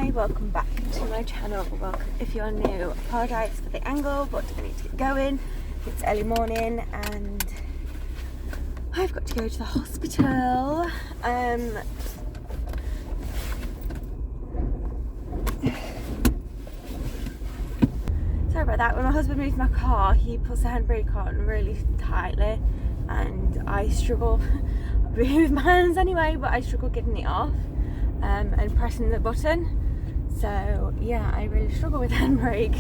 Hi, welcome back to my channel. Welcome if you're new. Apologise for the angle, but I need to get going. It's early morning and I've got to go to the hospital. Sorry about that. When my husband moves my car, he puts the handbrake on really tightly and I struggle with my hands anyway, but I struggle getting it off and pressing the button. So yeah, I really struggle with handbrake.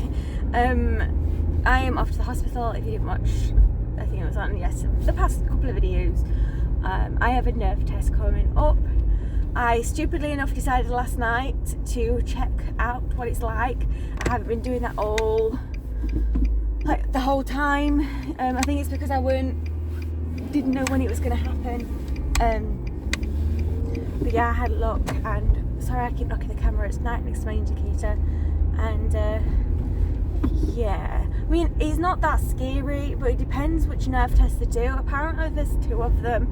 I am off to the hospital. If you didn't watch, I think it was on the past couple of videos, I have a nerve test coming up. I stupidly enough decided last night to check out what it's like. I haven't been doing that the whole time. I think it's because I didn't know when it was going to happen. But yeah, I had a look, and sorry I keep knocking the camera, it's night next to my indicator, and yeah, I mean, it's not that scary, but it depends which nerve test they do. Apparently there's two of them.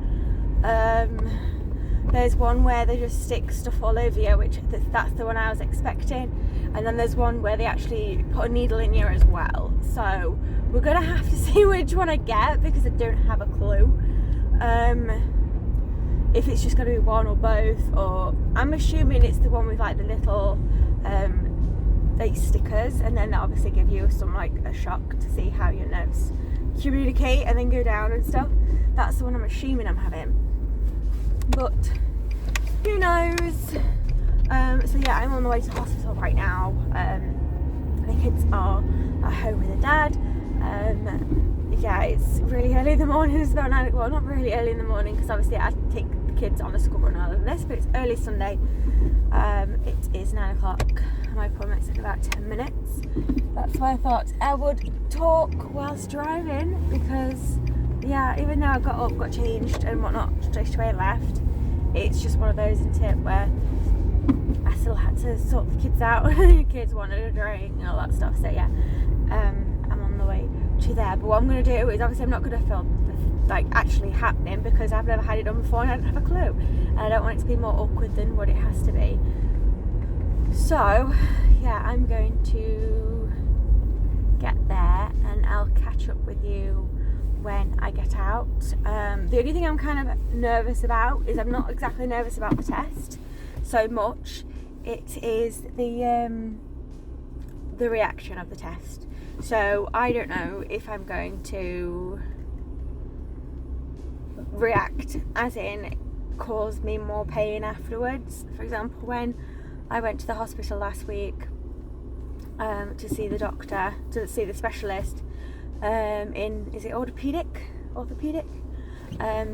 There's one where they just stick stuff all over you, which that's the one I was expecting, and then there's one where they actually put a needle in you as well. So we're gonna have to see which one I get, because I don't have a clue. If it's just going to be one or both, or I'm assuming it's the one with like the little like stickers, and then they obviously give you some like a shock to see how your nerves communicate and then go down and stuff. That's the one I'm assuming I'm having, but who knows. So yeah, I'm on the way to the hospital right now. The kids are at home with their dad. Yeah, it's really early in the morning. It's about 9 o'clock. Well, not really early in the morning, because obviously I take the kids on a school run earlier than this, but it's early Sunday. It is 9 o'clock. My appointment's in about 10 minutes. That's why I thought I would talk whilst driving, because yeah, even though I got up, got changed and whatnot, straight away left, it's just one of those, isn't it, where I still had to sort the kids out. The kids wanted a drink and all that stuff, so yeah, I'm on the way to there. But what I'm going to do is, obviously I'm not going to film like actually happening, because I've never had it done before and I don't have a clue, and I don't want it to be more awkward than what it has to be. So yeah, I'm going to get there and I'll catch up with you when I get out. The only thing I'm kind of nervous about is, I'm not exactly nervous about the test so much, it is the reaction of the test. So I don't know if I'm going to react as in cause me more pain afterwards. For example, when I went to the hospital last week to see the doctor, to see the specialist is it orthopedic?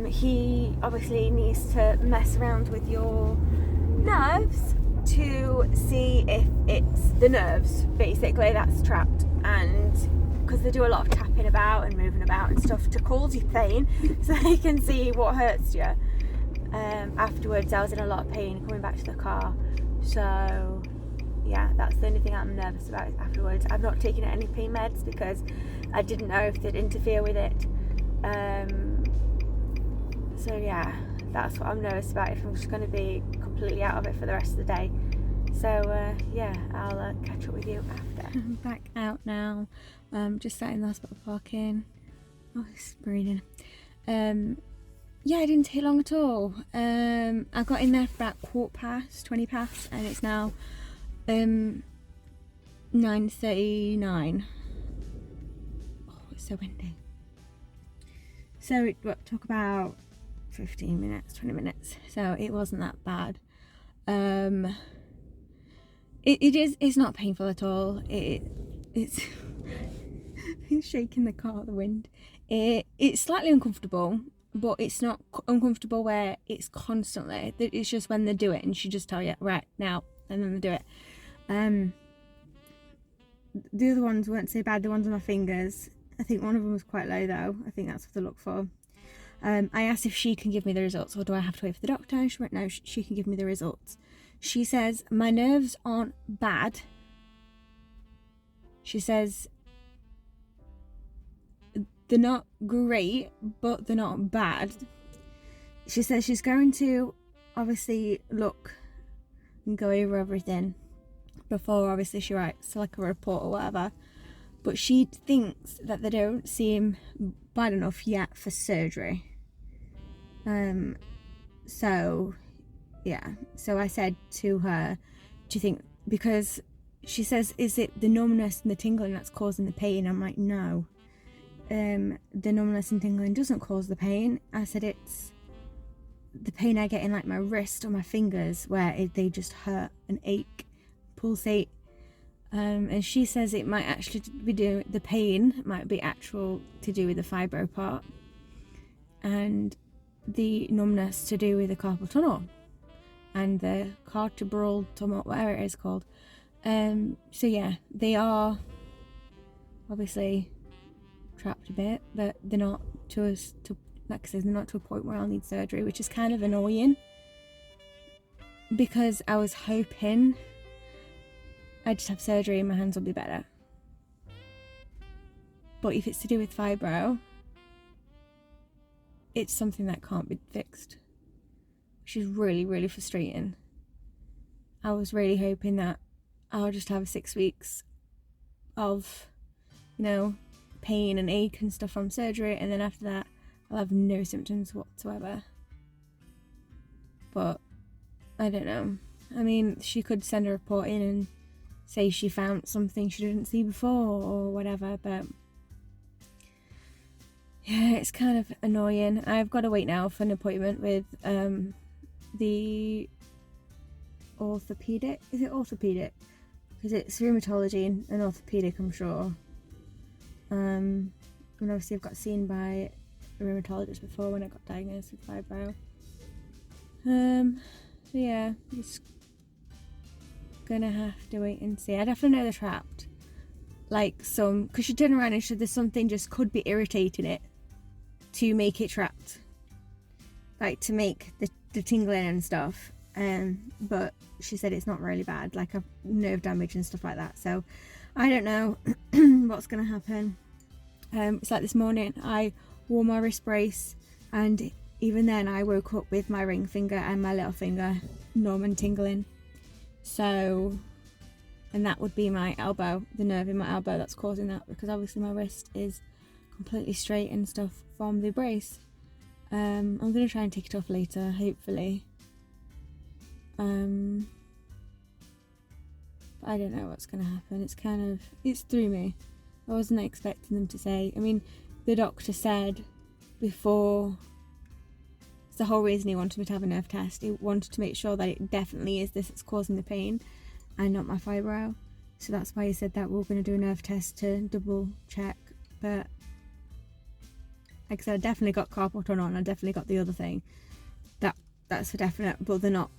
He obviously needs to mess around with your nerves to see if it's the nerves basically that's trapped, and because they do a lot of tapping about and moving about and stuff to cause you pain, so they can see what hurts you. Afterwards I was in a lot of pain coming back to the car, so yeah, that's the only thing I'm nervous about, is afterwards. I've not taken any pain meds because I didn't know if they'd interfere with it, so yeah, that's what I'm nervous about, if I'm just going to be completely out of it for the rest of the day. So yeah, I'll catch up with you after. I'm back out now, just sat in the hospital parking. Oh, it's breathing. Yeah, it didn't take long at all. I got in there for about 20 past, and it's now 9:39. Oh, it's so windy. So it took about 15 minutes, 20 minutes, so it wasn't that bad. It's not painful at all. It's it's shaking the car, the wind. It's slightly uncomfortable, but it's not uncomfortable where it's constantly. It's just when they do it and she just tell you right now, and then they do it. The other ones weren't so bad. The ones on my fingers, I think one of them was quite low though. I think that's what they look for. I asked if she can give me the results, or do I have to wait for the doctor? She went, no, she can give me the results. She says my nerves aren't bad. She says they're not great, but they're not bad. She says she's going to obviously look and go over everything before obviously she writes like a report or whatever, but she thinks that they don't seem bad enough yet for surgery. So yeah, so I said to her, do you think, because she says, is it the numbness and the tingling that's causing the pain? I'm like, no, the numbness and tingling doesn't cause the pain. I said, it's the pain I get in like my wrist or my fingers where they just hurt and ache, pulsate. And she says it might actually be the pain might be actual to do with the fibro part, and the numbness to do with the carpal tunnel and the vertebral tumult, whatever it is called. So yeah, they are obviously trapped a bit, but they're not like I said, they're not to a point where I'll need surgery, which is kind of annoying, because I was hoping I'd just have surgery and my hands will be better. But if it's to do with fibro, it's something that can't be fixed, which is really, really frustrating. I was really hoping that I'll just have 6 weeks of, pain and ache and stuff from surgery, and then after that I'll have no symptoms whatsoever. But I don't know. I mean, she could send a report in and say she found something she didn't see before or whatever, but yeah, it's kind of annoying. I've got to wait now for an appointment with the orthopedic. Is it orthopedic? Because it's rheumatology and orthopedic, I'm sure. And obviously I've got seen by a rheumatologist before when I got diagnosed with fibro. So yeah, just gonna have to wait and see. I definitely know they're trapped. Because she turned around and said there's something just could be irritating it to make it trapped. Like to make the tingling and stuff. But she said it's not really bad, like a nerve damage and stuff like that. So I don't know what's gonna happen. It's like this morning I wore my wrist brace, and even then I woke up with my ring finger and my little finger numb and tingling. So, and that would be my elbow, the nerve in my elbow that's causing that, because obviously my wrist is completely straight and stuff from the brace. I'm gonna try and take it off later, hopefully. But I don't know what's gonna happen. It's through me. I wasn't expecting them to say. I mean, the doctor said before, it's the whole reason he wanted me to have a nerve test. He wanted to make sure that it definitely is this that's causing the pain and not my fibro. So that's why he said that we're going to do a nerve test to double check. But like I said, I definitely got carpal tunnel and I definitely got the other thing. That's for definite, but they're not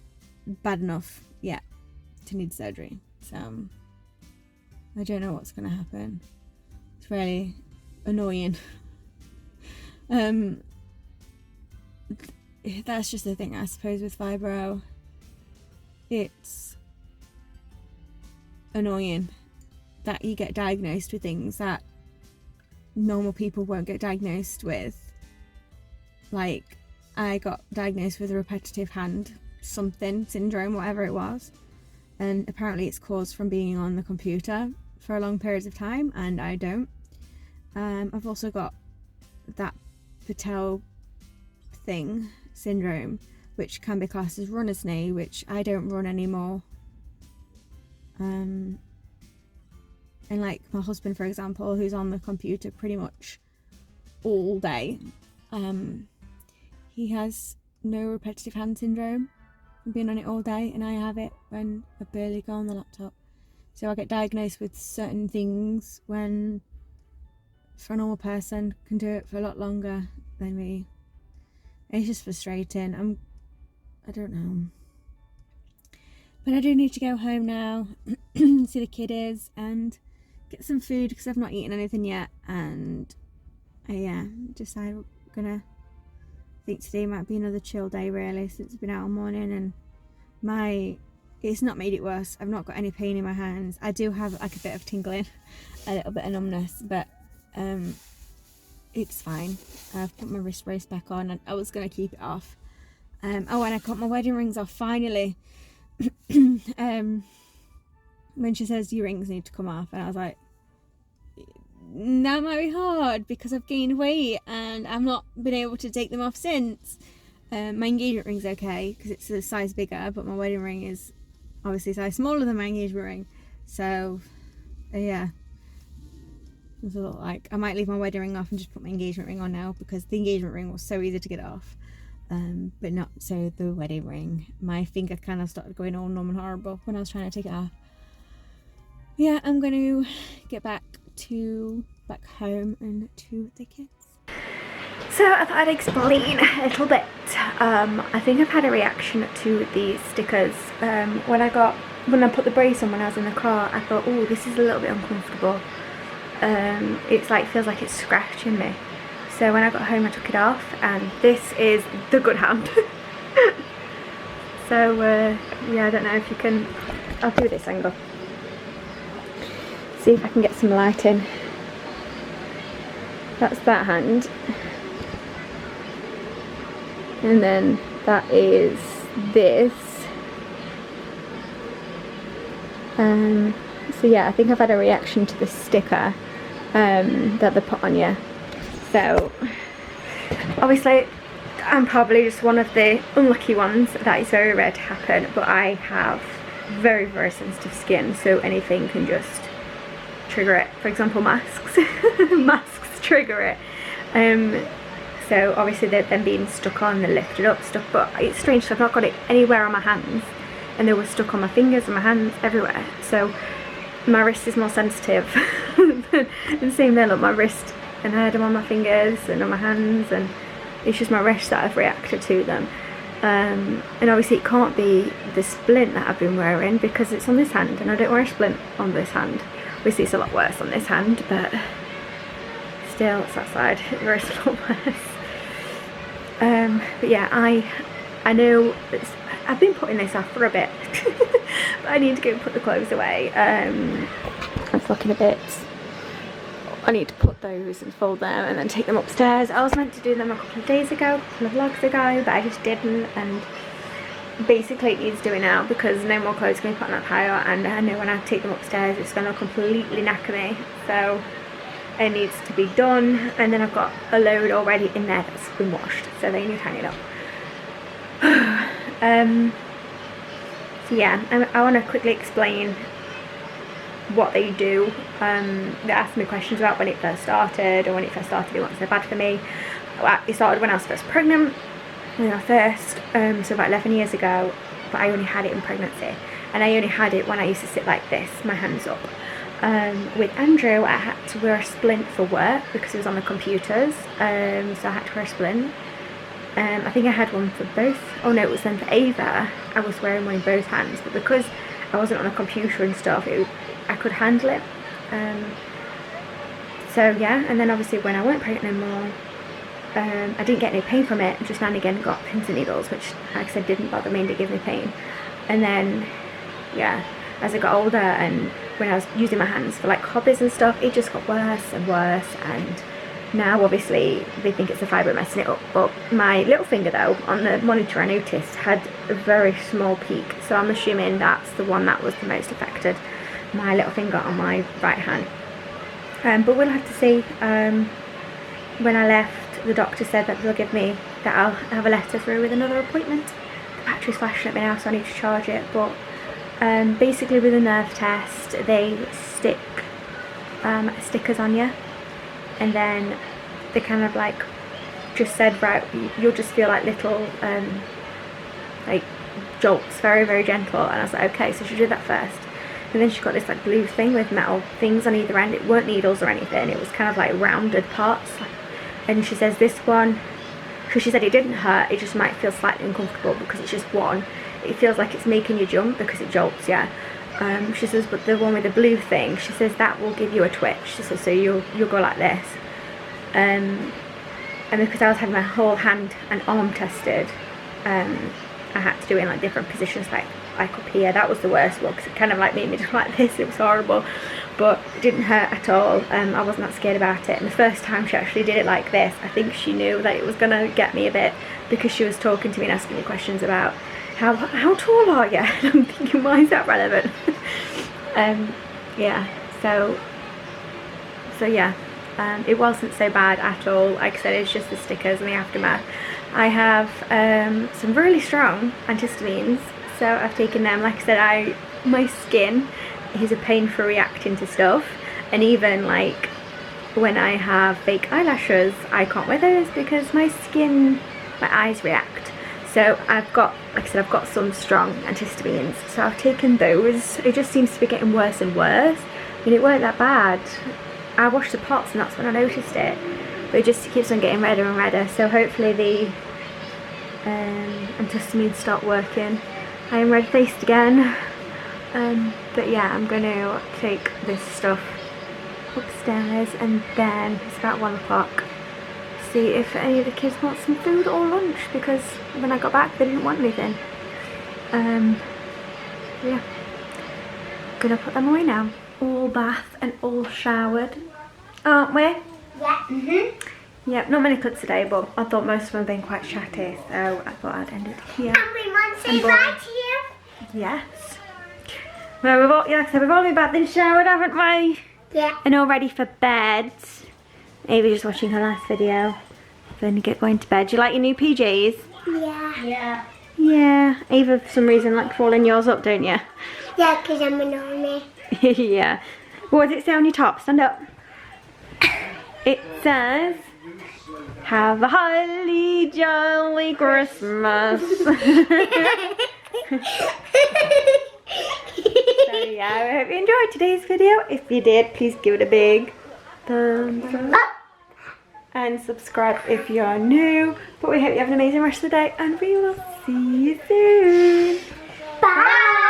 bad enough yet to need surgery. So I don't know what's going to happen. It's really annoying. That's just the thing, I suppose, with fibro. It's annoying that you get diagnosed with things that normal people won't get diagnosed with. Like, I got diagnosed with a repetitive hand something syndrome, whatever it was, and apparently it's caused from being on the computer for long periods of time, and I don't. I've also got that Patel thing syndrome, which can be classed as runner's knee, which I don't run anymore. And like my husband, for example, who's on the computer pretty much all day, he has no repetitive hand syndrome from being on it all day, and I have it when I barely go on the laptop. So I get diagnosed with certain things when, for a normal person, can do it for a lot longer than me. It's just frustrating. I don't know. But I do need to go home now, see the kiddies and get some food because I've not eaten anything yet. And decide we're gonna, I think today might be another chill day really, since it's been out all morning, and it's not made it worse. I've not got any pain in my hands. I do have like a bit of tingling, a little bit of numbness, but it's fine. I've put my wrist brace back on, and I was gonna keep it off. And I got my wedding rings off finally. when she says your rings need to come off, and I was like, that might be hard because I've gained weight and I've not been able to take them off since. My engagement ring's okay because it's a size bigger, but my wedding ring is obviously a size smaller than my engagement ring. So yeah, it's a lot like I might leave my wedding ring off and just put my engagement ring on now, because the engagement ring was so easy to get off, but not so the wedding ring. My finger kind of started going all numb and horrible when I was trying to take it off. Yeah, I'm going to get back home and to the kids. So I thought I'd explain a little bit. I think I've had a reaction to these stickers. When I put the brace on when I was in the car, I thought, oh, this is a little bit uncomfortable. It's like, feels like it's scratching me. So when I got home I took it off, and this is the good hand. So yeah, I don't know if you can, I'll do this angle. See if I can get some light in. That's that hand. And then that is this. So yeah, I think I've had a reaction to the sticker that they put on you. So obviously I'm probably just one of the unlucky ones that is very rare to happen, but I have very, very sensitive skin, so anything can just trigger it. For example, masks. Masks trigger it. So obviously they're then being stuck on, they're lifted up, stuff, but it's strange, so I've not got it anywhere on my hands, and they were stuck on my fingers and my hands, everywhere. So my wrist is more sensitive. And same there, look, my wrist, and I had them on my fingers and on my hands, and it's just my wrist that I've reacted to them. And obviously it can't be the splint that I've been wearing, because it's on this hand, and I don't wear a splint on this hand. Obviously it's a lot worse on this hand, but still it's that side where it's a lot worse. But yeah, I know I've been putting this off for a bit. But I need to go and put the clothes away. It's looking a bit, I need to put those and fold them and then take them upstairs. I was meant to do them a couple of days ago, a couple of vlogs ago, but I just didn't, and basically it needs doing now because no more clothes can be put on that pile, and I know when I take them upstairs it's going to completely knacker me, so it needs to be done. And then I've got a load already in there that's been washed, so they need hanging up. So yeah, I want to quickly explain what they do. They asked me questions about when it first started, or when it first started it wasn't so bad for me. It started when I was first pregnant, when I first, so about 11 years ago, but I only had it in pregnancy, and I only had it when I used to sit like this, my hands up. With Andrew I had to wear a splint for work because it was on the computers, so I had to wear a splint. I think I had one for both. Oh no, it was then for Ava. I was wearing one in both hands, but because I wasn't on a computer and stuff, I could handle it. So yeah, and then obviously when I weren't pregnant anymore, I didn't get any pain from it. Just now and again got pins and needles, which like I said didn't bother me and didn't give me pain. And then yeah, as I got older and when I was using my hands for like hobbies and stuff, it just got worse and worse, and now obviously they think it's the fibre messing it up. But my little finger though, on the monitor I noticed had a very small peak, so I'm assuming that's the one that was the most affected, my little finger on my right hand. But we'll have to see. When I left, the doctor said that they'll give me, that I'll have a letter through with another appointment. The battery's flashing at me now, so I need to charge it. But basically with a nerve test they stick stickers on you, and then they kind of like just said, right, you'll just feel like little like jolts, very, very gentle. And I was like, okay. So she did that first, and then she got this like blue thing with metal things on either end. It weren't needles or anything, it was kind of like rounded parts, and she says this one, because she said it didn't hurt, it just might feel slightly uncomfortable because it's just one. It feels like it's making you jump because it jolts, yeah. She says, but the one with the blue thing, she says that will give you a twitch. She says, so you'll go like this. And because I was having my whole hand and arm tested, I had to do it in like different positions, like up here. That was the worst one because it kind of like made me do like this. It was horrible, but it didn't hurt at all. I wasn't that scared about it. And the first time she actually did it like this, I think she knew that it was gonna get me a bit, because she was talking to me and asking me questions about how tall are you? And I'm thinking, why is that relevant? Yeah, so yeah, it wasn't so bad at all. Like I said, it's just the stickers and the aftermath. I have some really strong antihistamines, so I've taken them. Like I said, my skin is a pain for reacting to stuff, and even like when I have fake eyelashes, I can't wear those because my eyes react. So I've got, like I said, I've got some strong antihistamines, so I've taken those. It just seems to be getting worse and worse. I mean, it weren't that bad. I washed the pots and that's when I noticed it, but it just keeps on getting redder and redder. So hopefully the antihistamines start working. I am red-faced again, but yeah, I'm going to take this stuff upstairs, and then it's about 1 o'clock. See if any of the kids want some food or lunch, because when I got back they didn't want anything. Yeah, gonna put them away now. All bath and all showered, aren't we? Yeah. Yep, not many clips today, but I thought most of them have been quite chatty, so I thought I'd end it here. And we want to say bye to you. Yes. Well, we've all, like I said, we've all been bathed and showered, haven't we? Yeah. And all ready for bed. Ava's just watching her last video. Then you get going to bed. Do you like your new PJs? Yeah. Yeah. Yeah. Ava, for some reason, like folding yours up, don't you? Yeah, because I'm an army. Yeah. What does it say on your top? Stand up. It says, "Have a holly jolly Christmas." So yeah, I hope you enjoyed today's video. If you did, please give it a big thumbs up. And subscribe if you're new. But we hope you have an amazing rest of the day, and we will see you soon. Bye.